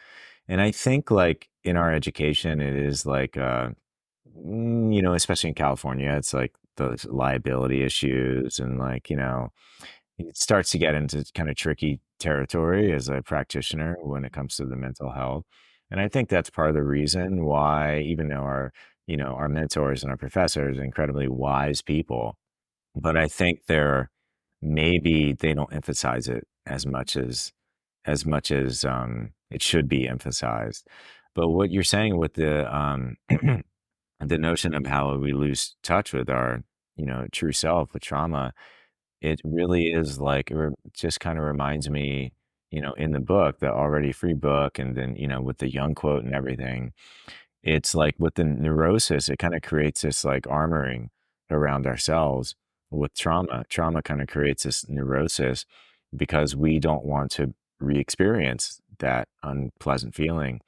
S3: And I think like in our education, it is like, especially in California, it's like those liability issues and like, it starts to get into kind of tricky territory as a practitioner when it comes to the mental health. And I think that's part of the reason why, even though our mentors and our professors are incredibly wise people, but I think maybe they don't emphasize it as much as it should be emphasized. But what you're saying with the notion of how we lose touch with our, true self with trauma, it really is like, just kind of reminds me, in the book, the already free book, and then, with the young quote and everything, it's like with the neurosis, it kind of creates this like armoring around ourselves with trauma. Trauma kind of creates this neurosis because we don't want to re-experience that unpleasant feeling.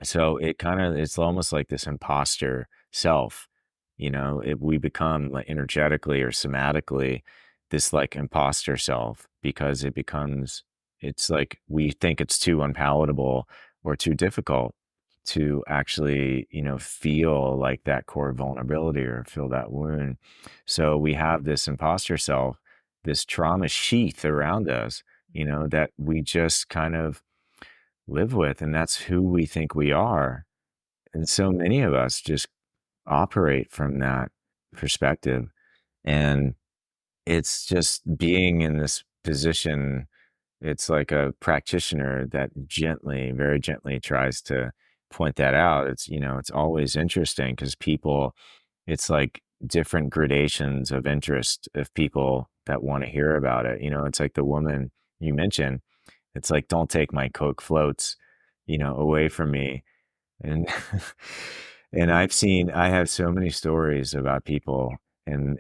S3: So it's almost like this imposter self, we become like energetically or somatically this like imposter self because it's like we think it's too unpalatable or too difficult to actually, feel like that core vulnerability or feel that wound. So we have this imposter self, this trauma sheath around us, that we just kind of live with, and that's who we think we are. And so many of us just operate from that perspective. And it's just being in this physician, it's like a practitioner that gently, very gently tries to point that out. It's, it's always interesting because people, it's like different gradations of interest of people that want to hear about it. It's like the woman you mentioned. It's like, don't take my Coke floats, away from me. And and I have so many stories about people and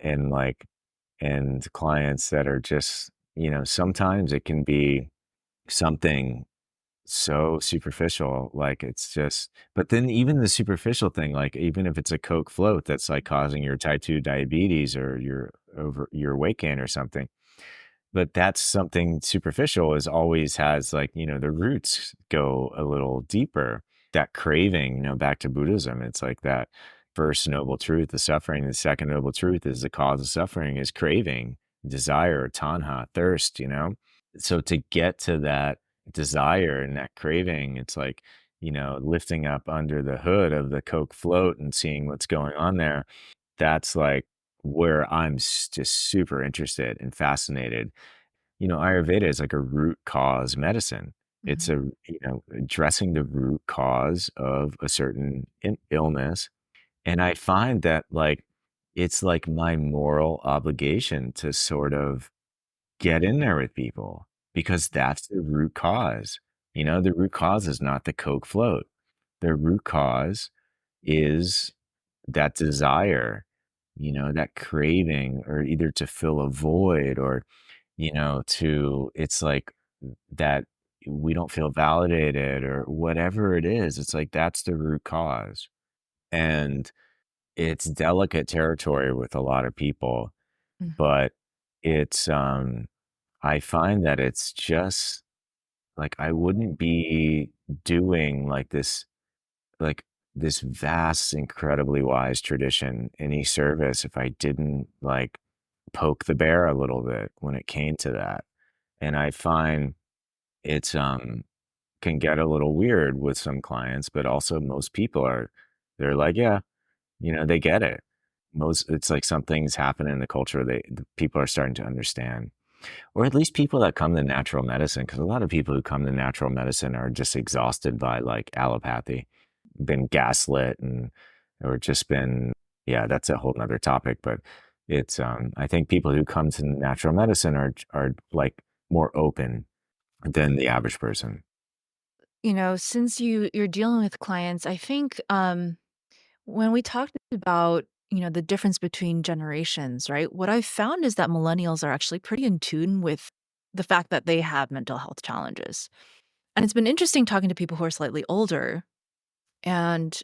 S3: clients that are just, sometimes it can be something so superficial, like it's just, but then even the superficial thing, like even if it's a Coke float that's like causing your type 2 diabetes or your weight gain or something, but that's something superficial is always has like, the roots go a little deeper. That craving, back to Buddhism, it's like that first noble truth, the suffering. The second noble truth is the cause of suffering is craving, desire, tanha, thirst. So to get to that desire and that craving, it's like, lifting up under the hood of the Coke float and seeing what's going on there. That's like where I'm just super interested and fascinated. Ayurveda is like a root cause medicine. It's
S1: Mhm,
S3: addressing the root cause of a certain illness. And I find that like, it's like my moral obligation to sort of get in there with people because that's the root cause. The root cause is not the Coke float. The root cause is that desire, that craving, or either to fill a void or, it's like that we don't feel validated or whatever it is. It's like that's the root cause. And it's delicate territory with a lot of people,
S1: mhm,
S3: but it's, I find that it's just like I wouldn't be doing like this vast, incredibly wise tradition any service if I didn't like poke the bear a little bit when it came to that. And I find it's can get a little weird with some clients, but also most people they're like, yeah, they get it. It's like something's happened in the culture. The people are starting to understand, or at least people that come to natural medicine, because a lot of people who come to natural medicine are just exhausted by like allopathy, been gaslit or just been, yeah, that's a whole nother topic. But it's, I think people who come to natural medicine are like more open than the average person.
S1: Since you're dealing with clients, I think, when we talked about, the difference between generations, right? What I've found is that millennials are actually pretty in tune with the fact that they have mental health challenges. And it's been interesting talking to people who are slightly older, and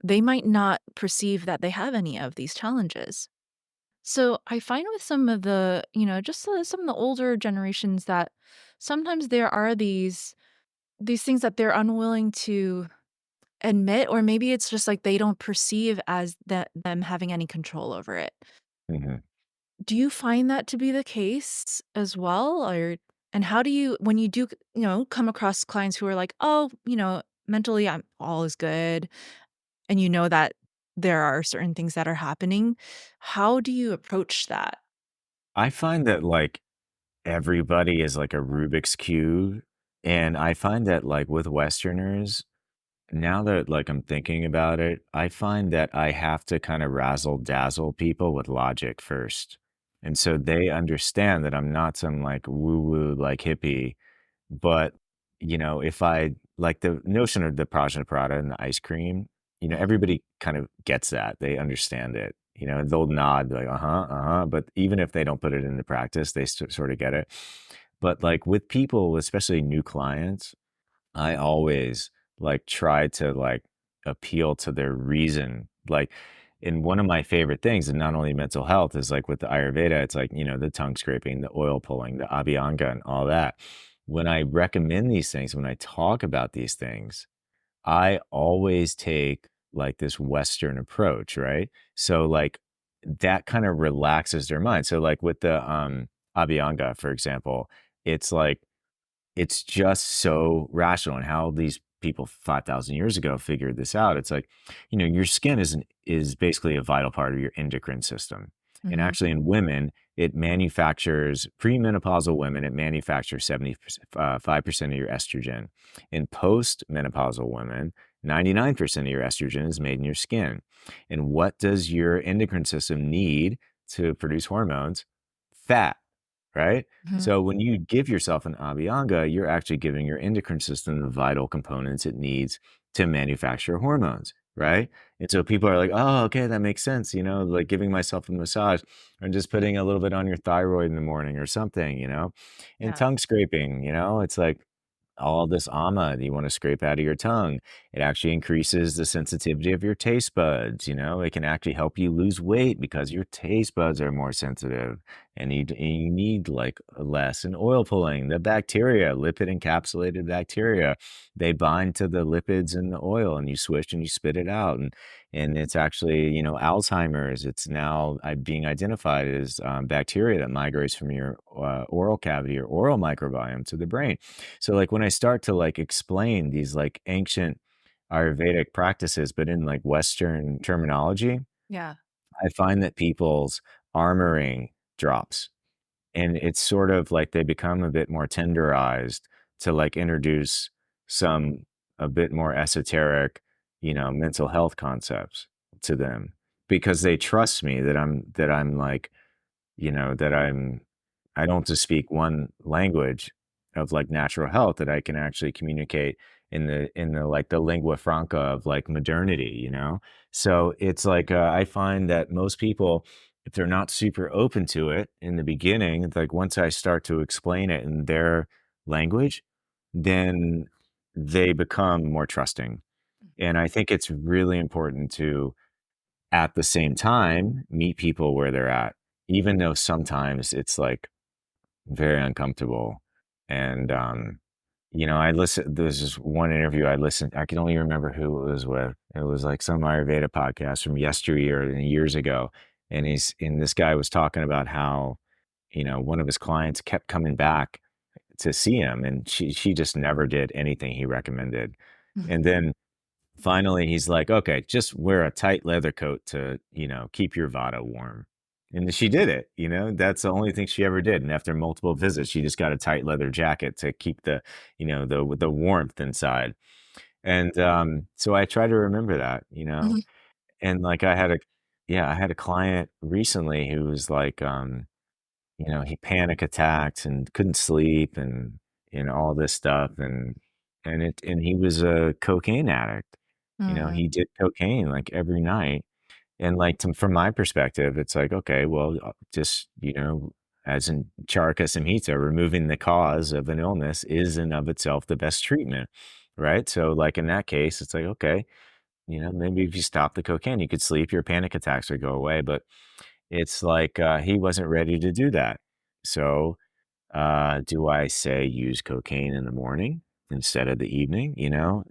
S1: they might not perceive that they have any of these challenges. So I find with some of the, just some of the older generations that sometimes there are these things that they're unwilling to admit, or maybe it's just like they don't perceive as that them having any control over it.
S3: Mhm.
S1: Do you find that to be the case as well? Or and how do you when you do, come across clients who are like, "Oh, mentally I'm all is good," and you know that there are certain things that are happening, how do you approach that?
S3: I find that like everybody is like a Rubik's cube. And I find that like with Westerners, now that like I'm thinking about it, I find that I have to kind of razzle dazzle people with logic first. And so they understand that I'm not some like woo woo like hippie, but if I like the notion of the Prajna Prada and the ice cream,
S1: Mhm,
S3: everybody kind of gets that. They understand it. They'll nod like, uh-huh, uh-huh. But even if they don't put it into practice, they sort of get it. But like with people, especially new clients, I always like try to like appeal to their reason. Like, and one of my favorite things, and not only mental health, is like with the Ayurveda, it's like, the tongue scraping, the oil pulling, the abhyanga, and all that. When I recommend these things, when I talk about these things, I always take like this Western approach, right? So like that kind of relaxes their mind. So like with the abhyanga, for example, it's like it's just so rational and how these people 5,000 years ago figured this out. It's like, your skin is basically a vital part of your endocrine system. And
S1: mhm,
S3: actually in women, it manufactures premenopausal women, it manufactures 75% of your estrogen. In postmenopausal women, 99% of your estrogen is made in your skin. And what does your endocrine system need to produce hormones? Fat, right?
S1: Mhm.
S3: So when you give yourself an Abhyanga, you're actually giving your endocrine system the vital components it needs to manufacture hormones, right? And so people are like, "Oh, okay, that makes sense," like giving myself a massage or just putting a little bit on your thyroid in the morning or something. And
S1: Yeah.
S3: tongue scraping, it's like all this ama that you want to scrape out of your tongue. It actually increases the sensitivity of your taste buds. It can actually help you lose weight because your taste buds are more sensitive and you need like less. And oil pulling, the bacteria, lipid encapsulated bacteria, they bind to the lipids in the oil and you swish and you spit it out. And it's actually, Alzheimer's. It's now being identified as bacteria that migrates from your oral cavity or oral microbiome to the brain. So, like, when I start to, like, explain these, like, ancient Ayurvedic practices, but in, like, Western terminology,
S1: Yeah.
S3: I find that people's armoring drops, and it's sort of like they become a bit more tenderized to, like, introduce some a bit more esoteric, mental health concepts to them because they trust me that I'm, like, that I don't just speak one language of, like, natural health, that I can actually communicate in the, like, the lingua franca of, like, modernity? So, it's like, I find that most people, if they're not super open to it in the beginning, it's like once I start to explain it in their language, then they become more trusting, and I think it's really important to, at the same time, meet people where they're at, even though sometimes it's, like, very uncomfortable. And, there's this one interview I listened I can only remember who it was with. It was, like, some Ayurveda podcast from yesteryear and years ago, and this guy was talking about how, one of his clients kept coming back to see him, and she just never did anything he recommended.
S1: Mhm.
S3: And then finally, he's like, "Okay, just wear a tight leather coat to, keep your vata warm." And she did it. That's the only thing she ever did, and after multiple visits, she just got a tight leather jacket to keep the warmth inside. And, so I try to remember that.
S1: Mhm.
S3: And, like, I had a client recently who was like, he panic attacked and couldn't sleep and all this stuff, and he was a cocaine addict.
S1: Mhm.
S3: He did cocaine, like, every night, and, like, from my perspective, it's like, okay, well, just, as in Charaka Samhita, removing the cause of an illness is in of itself the best treatment, right? So, like, in that case, it's like, okay, maybe if you stop the cocaine, you could sleep, your panic attacks would go away, but it's like, he wasn't ready to do that. So, do I say use cocaine in the morning instead of the evening?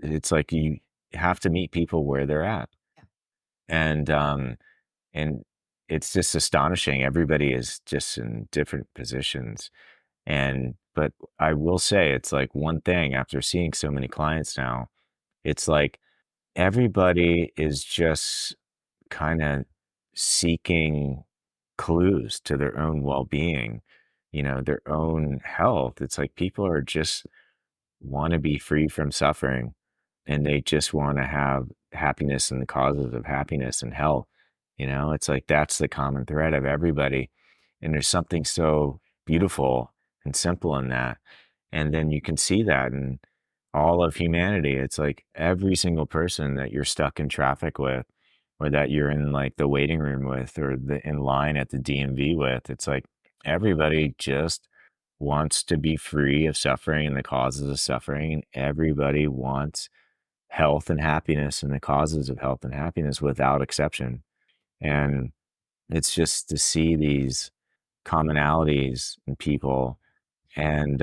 S3: It's like you have to meet people where they're at.
S1: Yeah.
S3: And it's just astonishing. Everybody is just in different positions. But I will say it's like one thing after seeing so many clients now, it's like everybody is just kind of seeking clues to their own well-being, their own health. It's like people are just want to be free from suffering and they just want to have happiness and the causes of happiness and health. It's like that's the common thread of everybody. And there's something so beautiful and simple in that. And then you can see that in all of humanity. It's like every single person that you're stuck in traffic with, or that you're in like the waiting room with, or in line at the DMV with. It's like everybody just wants to be free of suffering and the causes of suffering. And everybody wants health and happiness and the causes of health and happiness without exception. And it's just to see these commonalities in people. And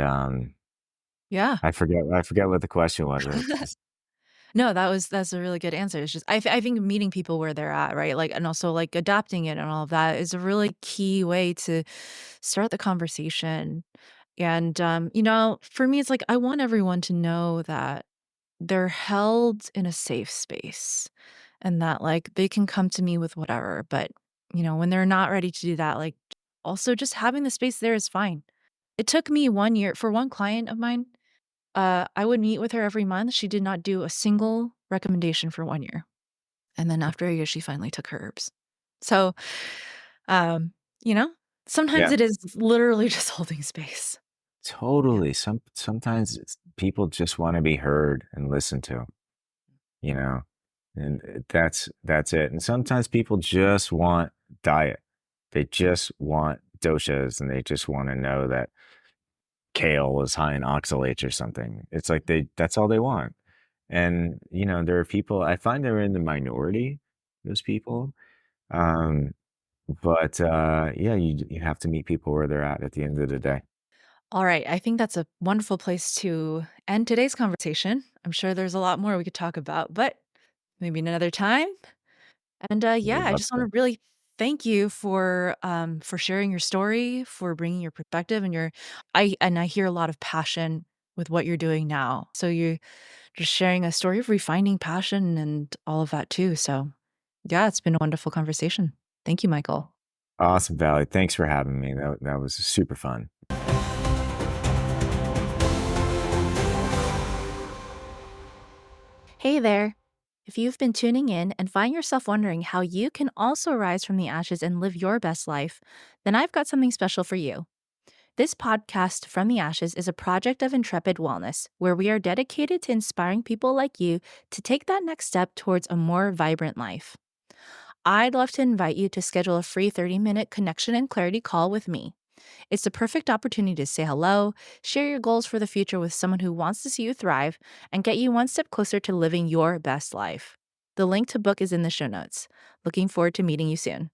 S1: Yeah.
S3: I forget what the question was.
S1: No, that's a really good answer. It's just I think meeting people where they're at, right? Like, and also, like, adapting it and all of that is a really key way to start the conversation. And, for me, it's like I want everyone to know that they're held in a safe space and that, like, they can come to me with whatever, but, when they're not ready to do that, like, also just having the space there is fine. It took me 1 year for one client of mine, I would meet with her every month. She did not do a single recommendation for 1 year, and then after a year, she finally took her herbs. So, um, you know, sometimes
S3: Yeah,
S1: it is literally just holding space. Yeah.
S3: totally. Sometimes people just want to be heard and listened to, you know, and that's it. And sometimes people just want diet. They just want doshas, and they just want to know that kale is high in oxalates or something. It's like that's all they want. And there are people I find they're in the minority, those people. Um, but yeah, you have to meet people where they're at the end of the day.
S1: All right, I think that's a wonderful place to end today's conversation. I'm sure there's a lot more we could talk about, but maybe another time. And, yeah,
S3: Would
S1: I
S3: love
S1: just wanna
S3: to.
S1: really thank you for sharing your story, for bringing your perspective and I hear a lot of passion with what you're doing now. So you're just sharing a story of refining passion and all of that too. So, yeah, it's been a wonderful conversation. Thank you, Michael.
S3: Awesome, Valley. Thanks for having me. That was super fun.
S1: Hey there. If you've been tuning in and find yourself wondering how you can also rise from the ashes and live your best life, then I've got something special for you. This podcast, From the Ashes, is a project of Intrepid Wellness, where we are dedicated to inspiring people like you to take that next step towards a more vibrant life. I'd love to invite you to schedule a free 30-minute connection and clarity call with me. It's the perfect opportunity to say hello, share your goals for the future with someone who wants to see you thrive, and get you one step closer to living your best life. The link to book is in the show notes. Looking forward to meeting you soon.